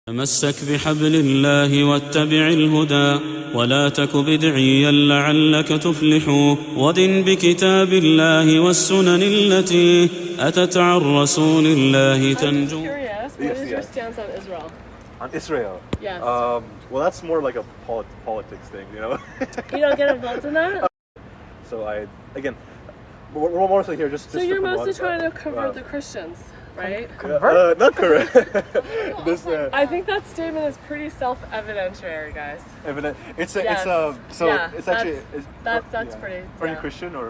تمسك بحبل الله واتبع الهدى ولا تك بدعيا لعلك تفلح ودن بكتاب الله والسنن التي أتت عن رسول الله تنجو. I'm curious, what is your stance on Israel? On Israel? Yes. Well, that's more like a politics thing, you know? You don't get involved in that? So we're mostly here just So you're mostly trying to convert the Christians, right? Convert? Not correct. I think that statement is pretty self-evidentiary, guys. Evident. Yes. It's actually... That's pretty... Are you Christian or?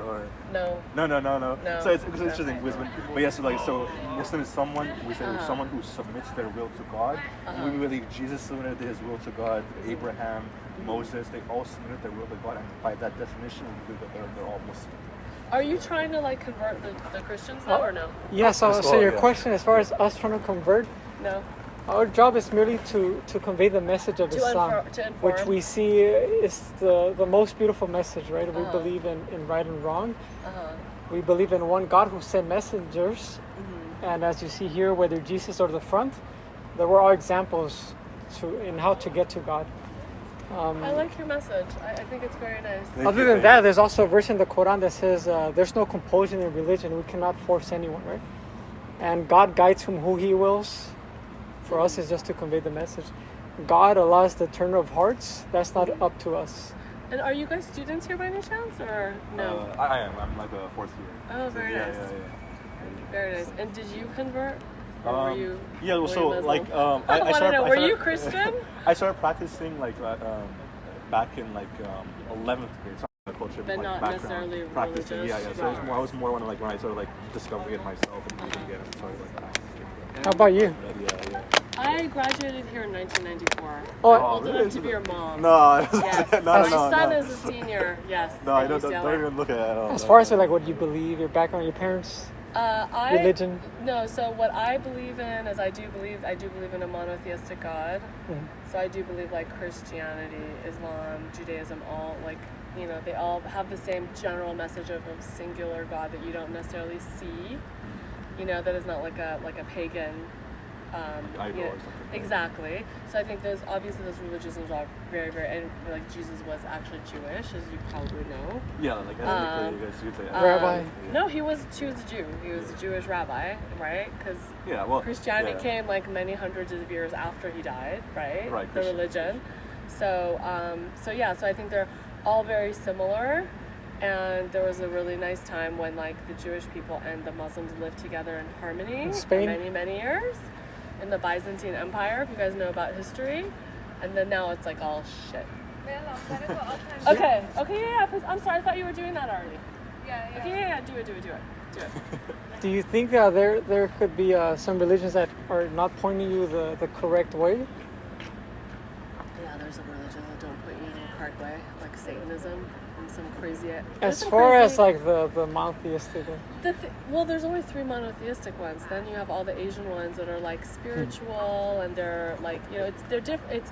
No. No. No. So it's interesting. Okay. But yes, so Muslim is someone, we say someone who submits their will to God. We believe Jesus submitted his will to God, Abraham, Moses, they all submitted their will to God, and by that definition, we believe that they're all Muslim. Are you trying to like convert the Christians though, or no? Yeah, so your question as far as us trying to convert, No. our job is merely to convey the message of Islam, To inform. which we see is the most beautiful message, right? We believe in right and wrong. We believe in one God who sent messengers, and as you see here, whether Jesus or the front, there were all examples in how to get to God. I like your message. I think it's very nice. Other than that, there's also a verse in the Quran that says there's no compulsion in religion. We cannot force anyone, right? And God guides who he wills. For us, it's just to convey the message. God allows the turn of hearts. That's not up to us. And are you guys students here by any chance, or no? I am. I'm like a fourth year. Oh, very nice. Yeah. Very nice. And did you convert? Or were you? Yeah. were So you Muslim? like I want to know. Were you Christian? I started practicing like back in like 11th grade. So culture, But like, not background, necessarily practicing. religious. Yeah. So it was more, I was more when I started like discovering it myself and reading it and started like practicing. How about you? Yeah. I graduated here in 1994. Oh, Old enough to be your mom. No. Yes. no. My son is a senior. Yes. No, I at don't UCLA. even look at it. As far as like what you believe, your background, your parents, religion. No, so what I believe in is I do believe in a monotheistic God. So I do believe like Christianity, Islam, Judaism, all like, you know, they all have the same general message of a singular God that you don't necessarily see. You know, that is not like a pagan idol or something. Exactly. So I think those religions are very, very, and like Jesus was actually Jewish, as you probably know. Yeah, like ethnically, you guys could say. Rabbi. No, he was a Jew. He was a Jewish rabbi, right? Because Christianity came like many hundreds of years after he died, right? Right. The religion. So I think they're all very similar. And there was a really nice time when like the Jewish people and the Muslims lived together in harmony Spain? for many, many years in the Byzantine Empire, if you guys know about history. And then now it's like all shit. Okay, yeah, I'm sorry, I thought you were doing that already. Yeah. Okay, yeah, do it. Do you think there could be some religions that are not pointing you the correct way? Yeah, there's some religions that don't put you in the correct way, like Satanism. Some crazy. As far as like the monotheistic one. Well, there's only 3 monotheistic ones. Then you have all the Asian ones that are like spiritual, and they're like, you know, they're different.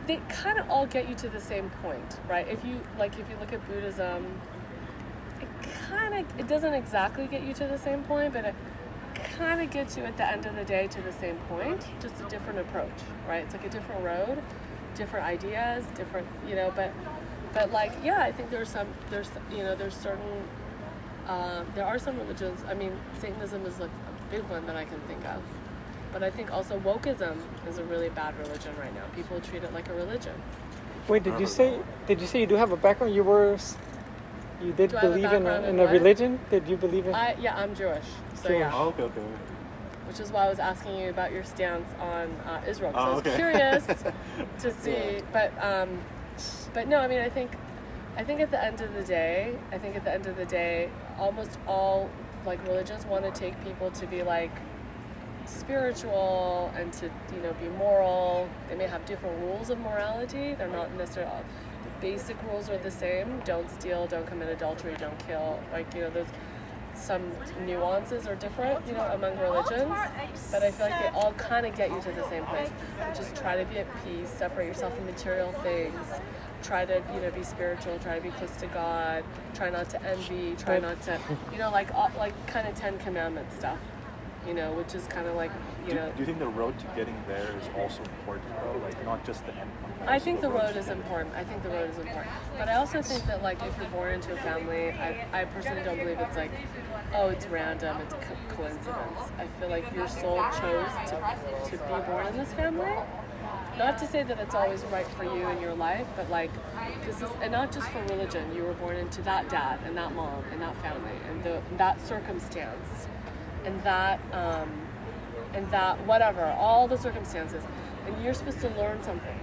They kind of all get you to the same point, right? If you look at Buddhism, it doesn't exactly get you to the same point, but it kind of gets you at the end of the day to the same point, just a different approach, right? It's like a different road, different ideas, different, you know, but like, yeah, I think there are some religions. I mean, Satanism is like a big one that I can think of. But I think also wokeism is a really bad religion right now. People treat it like a religion. Wait, did you say you do have a background? You did believe in a religion? Did you believe in? I'm Jewish. So Jewish. yeah. Oh, okay. Which is why I was asking you about your stance on Israel. Because Oh, I was curious to see, but no, I mean, I think at the end of the day, almost all like religions want to take people to be like spiritual and to, you know, be moral. They may have different rules of morality. They're not necessarily all, the basic rules are the same. Don't steal, don't commit adultery, don't kill. Like, you know, there's some nuances are different, you know, among religions, but I feel like they all kind of get you to the same place. Just try to be at peace, separate yourself from material things, try to, you know, be spiritual, try to be close to God, try not to envy, try not to, you know, like kind of 10 Commandments stuff. which is kind of like, Do you think the road to getting there is also important, though? Like, not just the end point? I think the road is important. But I also think that, like, if you're born into a family, I personally don't believe it's like, oh, it's random, it's a coincidence. I feel like your soul chose to be born in this family. Not to say that it's always right for you in your life, but like this is, and not just for religion. You were born into that dad and that mom and that family and that circumstance and that whatever, all the circumstances, and you're supposed to learn something.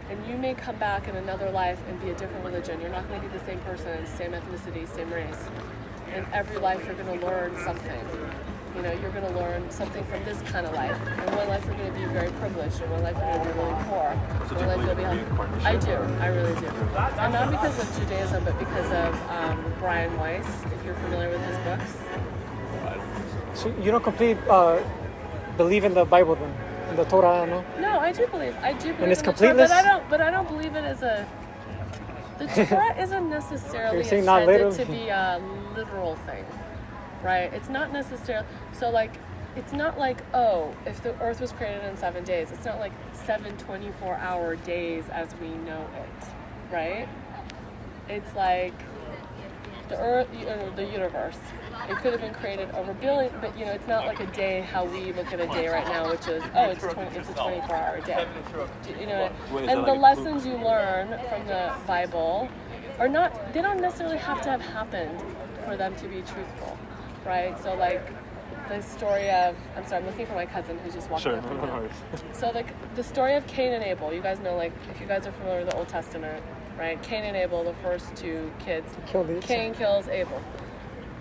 And you may come back in another life and be a different religion. You're not going to be the same person, same ethnicity, same race. In every life, you're going to learn something. You're going to learn something from this kind of life. In one life, you're going to be very privileged. In one life, you're going to be really poor. So one life, you'll be healthy. I do. I really do. And not because of Judaism, but because of Brian Weiss, if you're familiar with his books. So you don't completely believe in the Bible then? In the Torah, no? No, I do believe and it's in the Torah, completeness? but I don't believe it as a... The Torah isn't necessarily You're saying not literal? intended to be a literal thing, right? It's not necessarily... So, like, it's not like, oh, if the earth was created in 7 days, it's not like 7 24-hour days as we know it, right? It's like the earth, the universe. It could have been created over billion, but it's not like a day how we look at a day right now, which is it's a 24-hour day. And the lessons you learn from the Bible are not, they don't necessarily have to have happened for them to be truthful, right? So like the story of, I'm sorry, I'm looking for my cousin who's just walking up. Sure. So like the story of Cain and Abel, you guys know, like if you guys are familiar with the Old Testament, right? Cain and Abel, the first two kids. Cain kills Abel.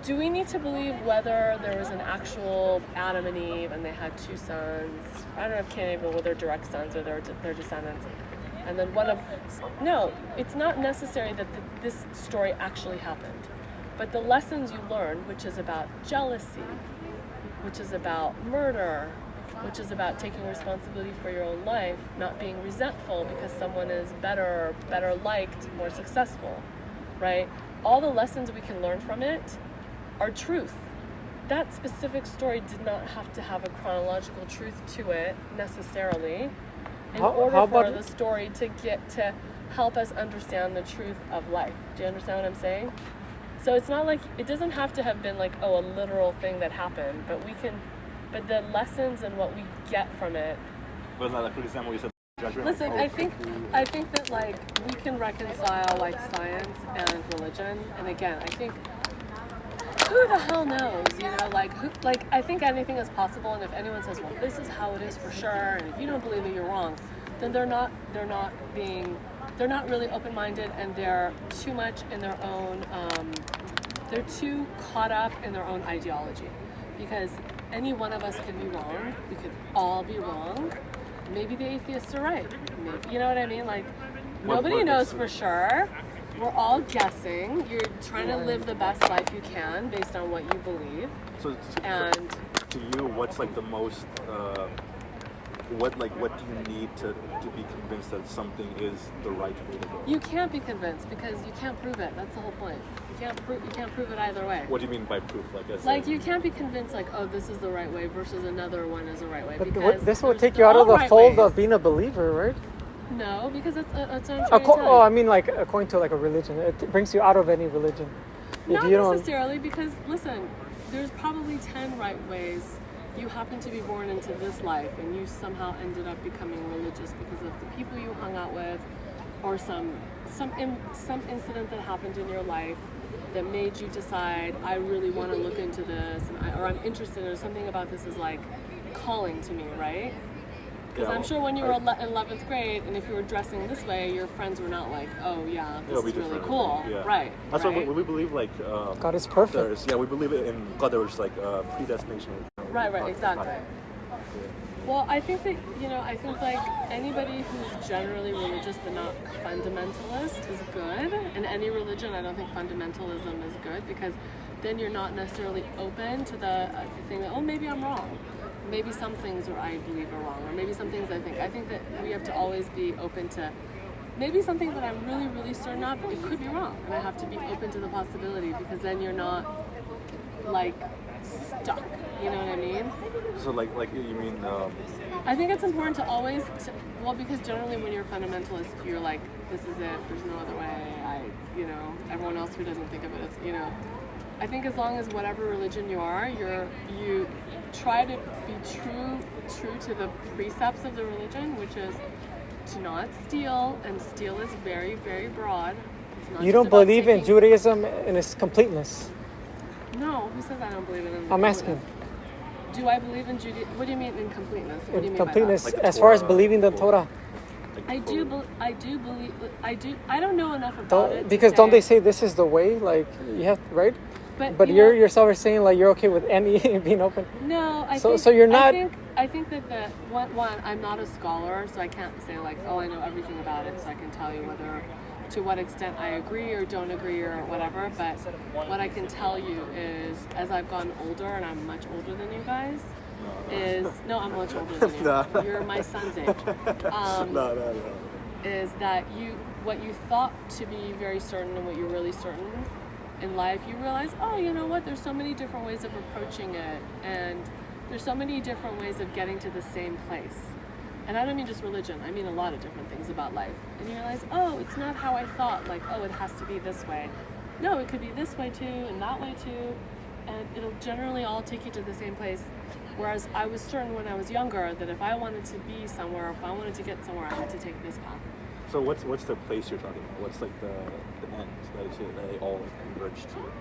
Do we need to believe whether there was an actual Adam and Eve and they had two sons? I don't know if Cain and Abel were their direct sons or their descendants. And then no, it's not necessary that this story actually happened. But the lessons you learn, which is about jealousy, which is about murder, which is about taking responsibility for your own life, not being resentful because someone is better liked, more successful, right? All the lessons we can learn from it are truth. That specific story did not have to have a chronological truth to it necessarily in order for the story to help us understand the truth of life. Do you understand what I'm saying? So it's not like, it doesn't have to have been like, a literal thing that happened, but the lessons and what we get from it. But like, for example, you said judgment. Listen, I think that like we can reconcile like science and religion, and again, I think who the hell knows, I think anything is possible, and if anyone says, well, this is how it is for sure, and if you don't believe it, you're wrong, then they're not really open-minded, and they're too much in their own, they're too caught up in their own ideology, because any one of us could be wrong, we could all be wrong, maybe the atheists are right, maybe, you know what I mean, like, nobody knows for sure. We're all guessing. You're trying to live the best life you can based on what you believe. So to you, what's like the most? What do you need to be convinced that something is the right way to go? You can't be convinced because you can't prove it. That's the whole point. You can't prove it either way. What do you mean by proof? Like you can't be convinced like, oh, this is the right way versus another one is the right way. But this will take you out of the fold of being a believer, right? No, because it's I mean, like according to like a religion, it brings you out of any religion. Not necessarily, because listen, there's probably 10 right ways. You happen to be born into this life, and you somehow ended up becoming religious because of the people you hung out with, or some incident that happened in your life that made you decide, I really want to look into this, or I'm interested, or something about this is like calling to me, right? Because I'm sure when you were in 11th grade, and if you were dressing this way, your friends were not like, oh yeah, this is really cool. Yeah. Right. That's why we believe like... God is perfect. We believe in God, there was like predestination. Right, exactly. Well, I think that, I think like anybody who's generally religious but not fundamentalist is good. In any religion, I don't think fundamentalism is good, because then you're not necessarily open to the thing that, oh, maybe I'm wrong. Maybe some things I believe are wrong, or maybe some things I think that we have to always be open to maybe something that I'm really, really certain of, it could be wrong, and I have to be open to the possibility, because then you're not like stuck, you know what I mean? So like you mean? I think it's important to always, because generally when you're a fundamentalist, you're like, this is it, there's no other way, everyone else who doesn't think of it as, I think as long as whatever religion you are, you try to be true to the precepts of the religion, which is to not steal, and steal is very, very broad. You don't believe in Judaism in its completeness? No, who says I don't believe in it? I'm asking. Do I believe in Judaism? What do you mean in completeness? What do you mean completeness, by that? Like as far as believing the Torah. I do believe. I don't know enough about it. Because don't they say this is the way? Like you have, right? But you yourself are saying like you're okay with any being open. No, so you're not. I think that one, I'm not a scholar, so I can't say like, oh, I know everything about it, so I can tell you to what extent I agree or don't agree or whatever. But what I can tell you is, as I've gotten older, and I'm much older than you guys, I'm much older than you. No. You're my son's age. No. Is that what you thought to be very certain and what you're really certain in life, you realize, oh, you know what, there's so many different ways of approaching it, and there's so many different ways of getting to the same place. And I don't mean just religion, I mean a lot of different things about life. And you realize, oh, it's not how I thought, like, oh, it has to be this way. No, it could be this way too, and that way too, and it'll generally all take you to the same place. Whereas I was certain when I was younger that if I wanted to be somewhere, if I wanted to get somewhere, I had to take this path. So what's the place you're talking about? What's like the end that they all converge to?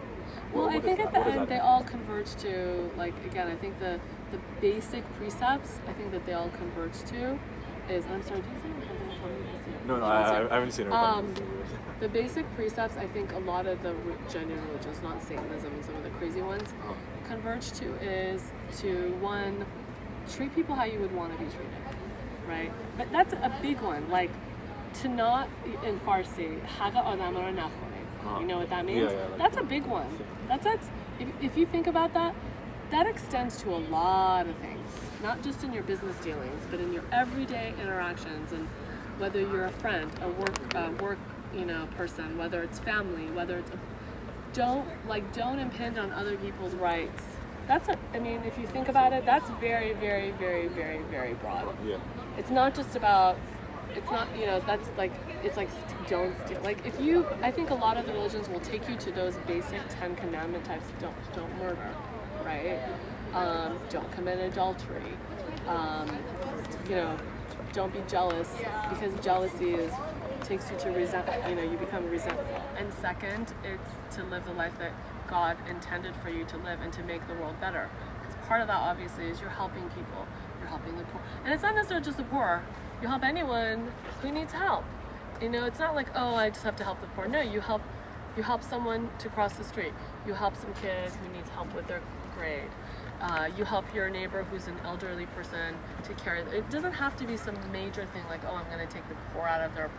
Well, I think at the end they all converge to, like, again, I think the basic precepts, I think that they all converge to is, I'm sorry, did you say it? No, I haven't seen it. The basic precepts, I think a lot of the genuine religions, not Satanism and some of the crazy ones, converge to is to, one, treat people how you would want to be treated, right? But that's a big one, like, to not, in Farsi, haga adam or nachone. You know what that means? Yeah, like that's a big one. That's if you think about that, that extends to a lot of things, not just in your business dealings, but in your everyday interactions, and whether you're a friend, a work person, whether it's family, whether it's don't impinge on other people's rights. If you think about it, that's very, very, very, very, very broad. Yeah. It's not just about. It's not, that's like, it's like, don't steal. Like, I think a lot of the religions will take you to those basic 10 commandment types. Don't murder, right? Don't commit adultery. Don't be jealous, because jealousy takes you to you become resentful. And second, it's to live the life that God intended for you to live and to make the world better. Because part of that, obviously, is you're helping people. You're helping the poor. And it's not necessarily just the poor. You help anyone who needs help. It's not like, oh, I just have to help the poor. No, you help someone to cross the street. You help some kid who needs help with their grade. You help your neighbor who's an elderly person to carry. It doesn't have to be some major thing like, oh, I'm going to take the poor out of their,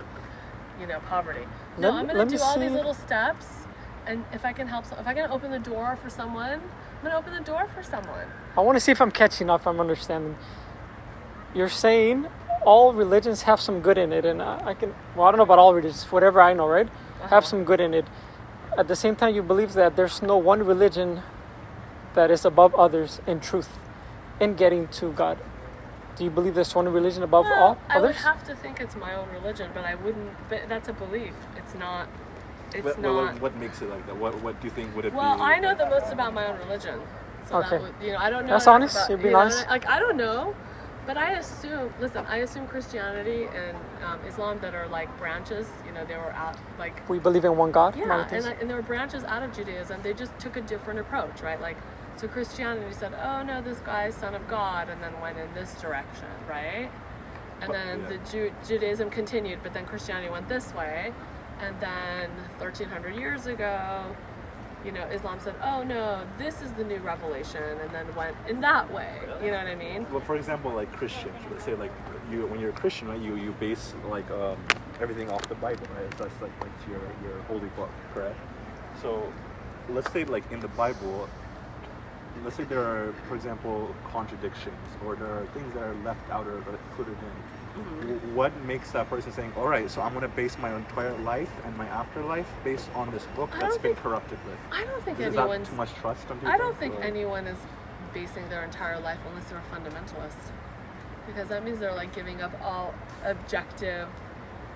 poverty. No, I'm going to do all these little steps, and if I can open the door for someone, I'm going to open the door for someone. I want to see if I'm catching up, if I'm understanding. You're saying all religions have some good in it, and I don't know about all religions, whatever I know, right? Have some good in it. At the same time, you believe that there's no one religion that is above others in truth, in getting to God. Do you believe there's one religion above all others? I would have to think it's my own religion, but I wouldn't. But that's a belief. It's not. It's not. What makes it like that? What do you think would it be? Well, I know the most about my own religion. So okay. I don't know. That's honest. You're being honest. I don't know. But I assume Christianity and Islam that are like branches, they were out like... We believe in one God? Yeah, and there were branches out of Judaism. They just took a different approach, right? Like, so Christianity said, oh no, this guy is son of God, and then went in this direction, right? And then Judaism continued, but then Christianity went this way. And then 1,300 years ago, Islam said, oh no, this is the new revelation, and then went in that way. You know what I mean? Well, for example, like Christians, let's say like when you're a Christian, right, you base like everything off the Bible, right? So that's like your holy book, correct? So let's say like in the Bible, let's say there are, for example, contradictions, or there are things that are left out or included in. Mm-hmm. What makes that person saying, all right, so I'm going to base my entire life and my afterlife based on this book that's been corrupted with? I don't think anyone's... Is that too much trust on people? I don't think anyone is basing their entire life unless they're a fundamentalist. Because that means they're like giving up all objective,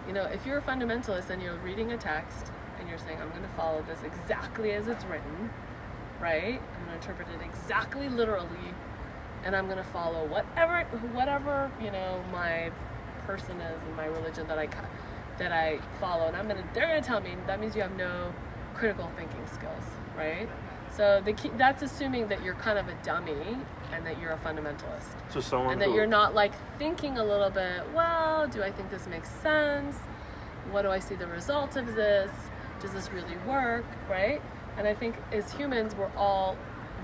if you're a fundamentalist and you're reading a text and you're saying, I'm going to follow this exactly as it's written, right? I'm going to interpret it exactly literally, and I'm going to follow whatever, my person is and my religion that I follow, and they're going to tell me that means you have no critical thinking skills, right? So that's assuming that you're kind of a dummy and that you're a fundamentalist. So someone and that you're not like thinking a little bit, well, do I think this makes sense? What do I see the result of this? Does this really work, right? And I think as humans, we're all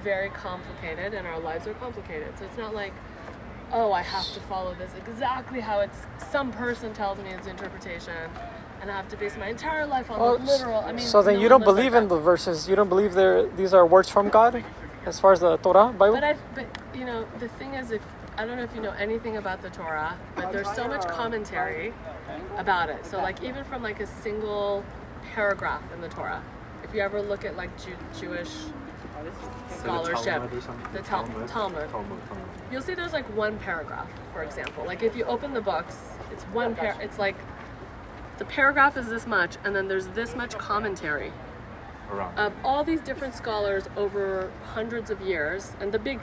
very complicated and our lives are complicated. So it's not like, oh, I have to follow this exactly how some person tells me it's interpretation, and I have to base my entire life on the literal. So then you don't believe in the verses. You don't believe these are words from God, as far as the Torah, Bible. But the thing is, I don't know if you know anything about the Torah, but there's so much commentary about it. So like even from like a single paragraph in the Torah, if you ever look at like Jewish scholarship, the Talmud, you'll see there's like one paragraph, for example. Like if you open the books, it's one it's like the paragraph is this much, and then there's this much commentary of all these different scholars over hundreds of years, and the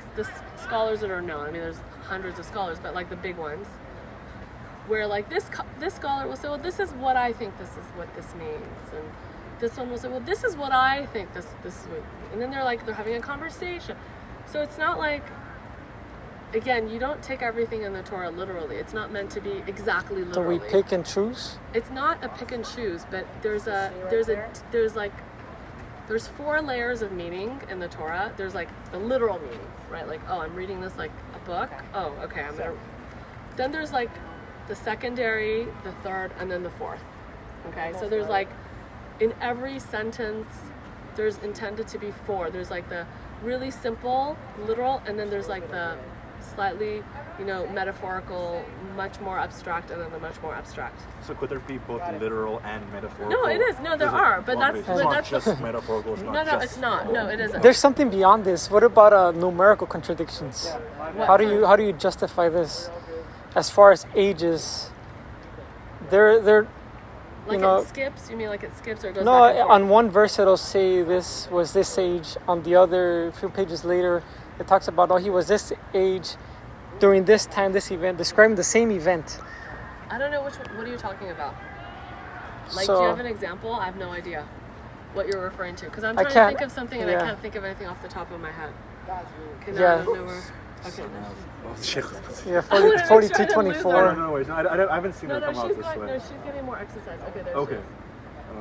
scholars that are known. There's hundreds of scholars, but like the big ones, where like this scholar will say, well, this is what I think this is what this means, and this one will say, well, this is what I think this is what, and then they're having a conversation. So it's not like, again, you don't take everything in the Torah literally. It's not meant to be exactly literally. So we pick and choose? It's not a pick and choose, but there's 4 layers of meaning in the Torah. There's like the literal meaning, right? Like, oh, I'm reading this like a book. Oh, okay, then there's like the secondary, the third, and then the fourth. Okay, so there's like, in every sentence, there's intended to be 4. There's like the really simple, literal, and then there's like the slightly, metaphorical, much more abstract, and then the much more abstract. So could there be both literal and metaphorical? No, it is. No, there are, but that's not just metaphorical. It's not no, it's not. No, it isn't. There's something beyond this. What about numerical contradictions? How do you justify this? As far as ages, they're like it skips? You mean like it skips or goes no, back and forth? On one verse it'll say this was this age. On the other, a few pages later, it talks about, he was this age during this time, this event, describing the same event. I don't know what are you talking about? Like, do you have an example? I have no idea what you're referring to. Because I'm trying to think of something and I can't think of anything off the top of my head. Okay. Yeah, 42:24. No, I haven't seen her come out this way. No, she's getting more exercise. Okay, there she is.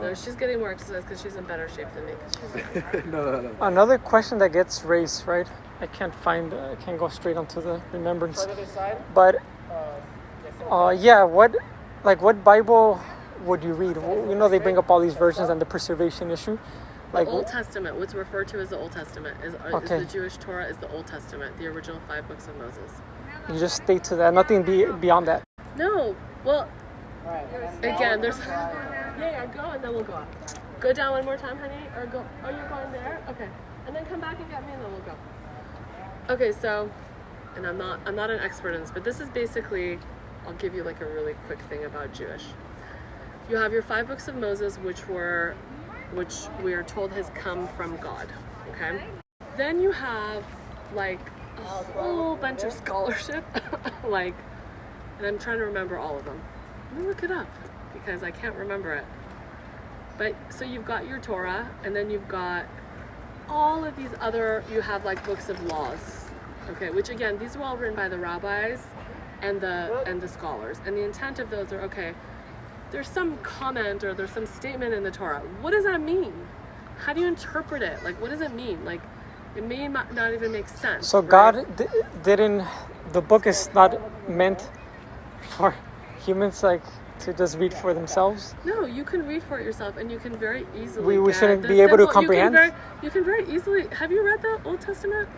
No, she's getting more exercise because she's in better shape than me. No. Another question that gets raised, right? I can't go straight onto the remembrance. But, what Bible would you read? They bring up all these versions and the preservation issue. The Old Testament, what's referred to as the Old Testament, is the Jewish Torah, is the Old Testament, the original 5 books of Moses. You just stay to that, nothing beyond that. No, well, again, there's... Yeah, go and then we'll go up. Go down one more time, honey, or go... Oh, you're going there? Okay. And then come back and get me and then we'll go. Okay, so, and I'm not an expert in this, but this is basically, I'll give you like a really quick thing about Jewish. You have your 5 books of Moses, which we are told has come from God, okay? Then you have like a whole bunch of scholarship, and I'm trying to remember all of them. Let me look it up because I can't remember it. But so you've got your Torah, and then you've got all of these other, you have like books of laws, okay? Which again, these were all written by the rabbis and the scholars, and the intent of those are, okay, there's some comment or there's some statement in the Torah. What does that mean? How do you interpret it? Like, what does it mean? Like, it may not even make sense. So right? God didn't, the book is not meant for humans, like, to just read for themselves? No, you can read for it yourself, and you can very easily we shouldn't be able to comprehend? You can very easily, have you read the Old Testament?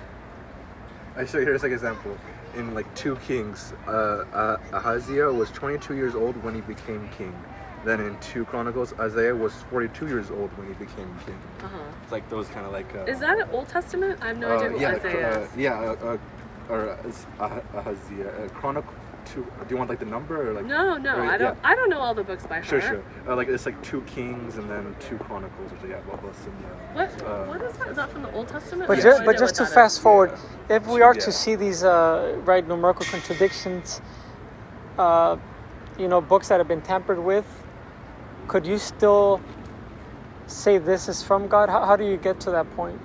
I show you, here's like an example. In like 2 Kings, Ahaziah was 22 years old when he became king. Then in 2 Chronicles, Isaiah was 42 years old when he became king. It's like those kind of like. Is that an Old Testament? I have no idea who Isaiah is. Or it's Ahaziah. Chronicle 2. Do you want like the number or like? No, I don't. I don't know all the books by heart. Sure. Like it's like 2 Kings and then 2 Chronicles, which What is that? Is that from the Old Testament? But just to fast forward, if we are to see these numerical contradictions, books that have been tampered with, could you still say this is from God? How do you get to that point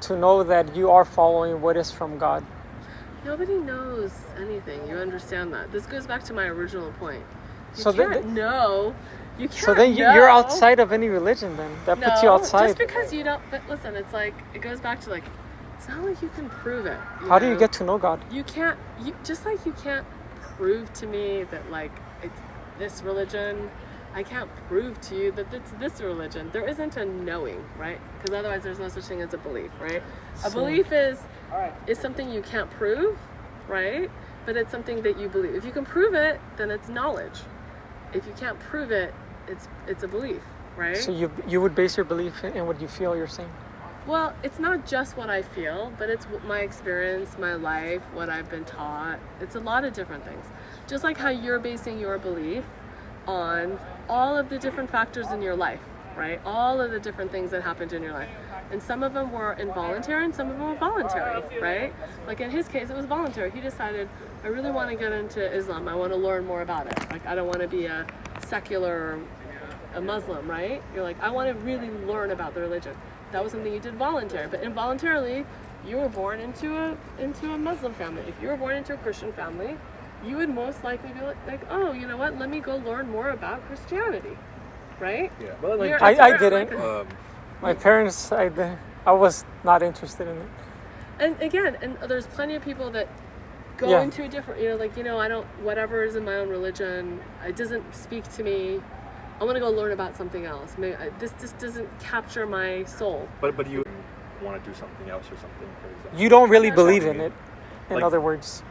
to know that you are following what is from God? Nobody knows anything. You understand that. This goes back to my original point. You can't know. You can't. So then you're outside of any religion. Then that puts you outside. Just because you don't. But listen, it's like it goes back to like. It's not like you can prove it. How do you get to know God? You can't. You just like you can't prove to me that like it's this religion. I can't prove to you that it's this religion. There isn't a knowing, right? Because otherwise there's no such thing as a belief, right? A belief is something you can't prove, right? But it's something that you believe. If you can prove it, then it's knowledge. If you can't prove it, it's a belief, right? So you would base your belief in what you feel, you're saying? Well, it's not just what I feel, but it's my experience, my life, what I've been taught. It's a lot of different things. Just like how you're basing your belief on all of the different factors in your life, right? All of the different things that happened in your life. And some of them were involuntary and some of them were voluntary, right? Like in his case, it was voluntary. He decided, I really want to get into Islam. I want to learn more about it. Like, I don't want to be a secular a Muslim, right? You're like, I want to really learn about the religion. That was something you did voluntary. But involuntarily, you were born into a Muslim family. If you were born into a Christian family, you would most likely be like, oh, you know what? Let me go learn more about Christianity, right? Yeah, but like I didn't. My parents, I was not interested in it. And again, there's plenty of people that go into a different, I don't, whatever is in my own religion, it doesn't speak to me. I want to go learn about something else. Maybe this doesn't capture my soul. But you want to do something else or something, for example. You don't really believe in it, in other words.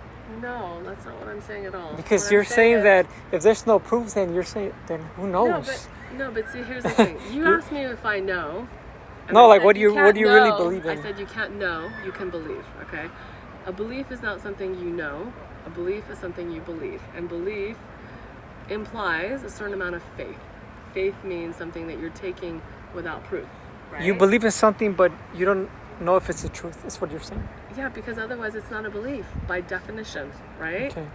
No, that's not what I'm saying at all. Because what you're saying that if there's no proof, then you're saying, then who knows? No, but see, here's the thing. You asked me if I know. No, like what do you really believe in? I said you can't know, you can believe, okay? A belief is not something you know. A belief is something you believe. And belief implies a certain amount of faith. Faith means something that you're taking without proof, right? You believe in something, but you don't know if it's the truth. That's what you're saying. Yeah, because otherwise it's not a belief by definition, right? Okay.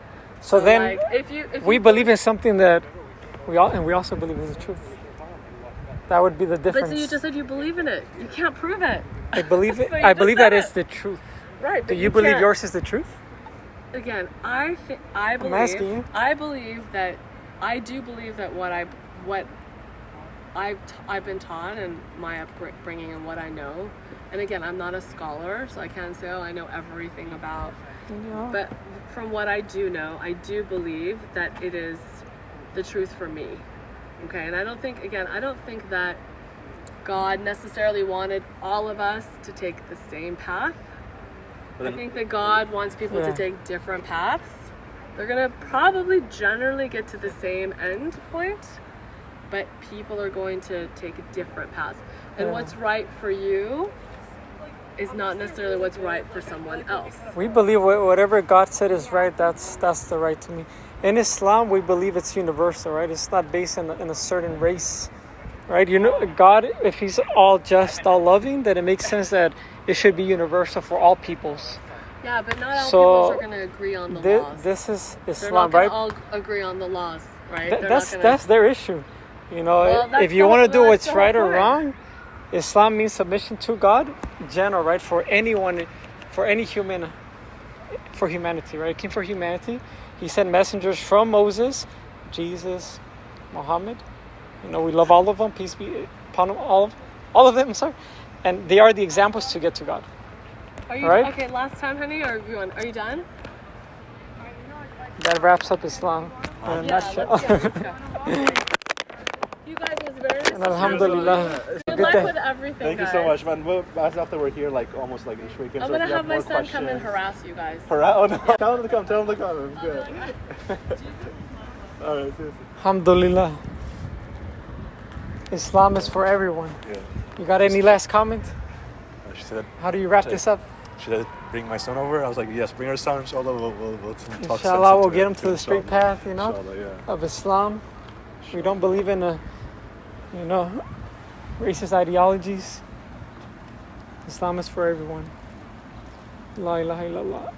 So then, like, if we believe in something that we also believe is the truth. That would be the difference. But so you just said you believe in it. You can't prove it. I believe it. So I believe that it's the truth. Right. Do you believe yours is the truth? Again, I believe. I'm asking you. I do believe that what I've been taught and my upbringing and what I know. And again, I'm not a scholar, so I can't say, I know everything about. Yeah. But from what I do know, I do believe that it is the truth for me. Okay, and I don't think that God necessarily wanted all of us to take the same path. I think that God wants people to take different paths. They're going to probably generally get to the same end point, but people are going to take different paths. And what's right for you is not necessarily what's right for someone else. We believe whatever God said is right, that's the right to me. In Islam, we believe it's universal, right? It's not based in a certain race, right? God, if He's all just, all loving, then it makes sense that it should be universal for all peoples. Yeah, but not all peoples are going to agree on the laws. This is They're not Islam, going right? to all agree on the laws, right? That's their issue. If you want to do what's right or wrong, Islam means submission to God, general, right? For anyone, for any human, for humanity, right? King for humanity. He sent messengers from Moses, Jesus, Muhammad. We love all of them. Peace be upon them, all of them. Sorry, and they are the examples to get to God. Are you right? Okay? Last time, honey, or are you done? That wraps up Islam in a nutshell. Let's go. You guys was very nice. And alhamdulillah. Good luck with everything, Thank you so much, man. As after we're here, like almost like each weekend. I'm so gonna if you have my more son come and questions- harass you guys. Oh no! Tell him to come. Tell him to come. It's good. All right. Alhamdulillah. Islam is for everyone. Yeah. You got any last comment? She said, How do you wrap this up? should I bring my son over? I was like, yes, bring our son. Inshallah, we'll talk Inshallah, we'll get him to the straight path, Inshallah, yeah. of Islam. We don't believe in racist ideologies. Islam is for everyone. La ilaha illallah.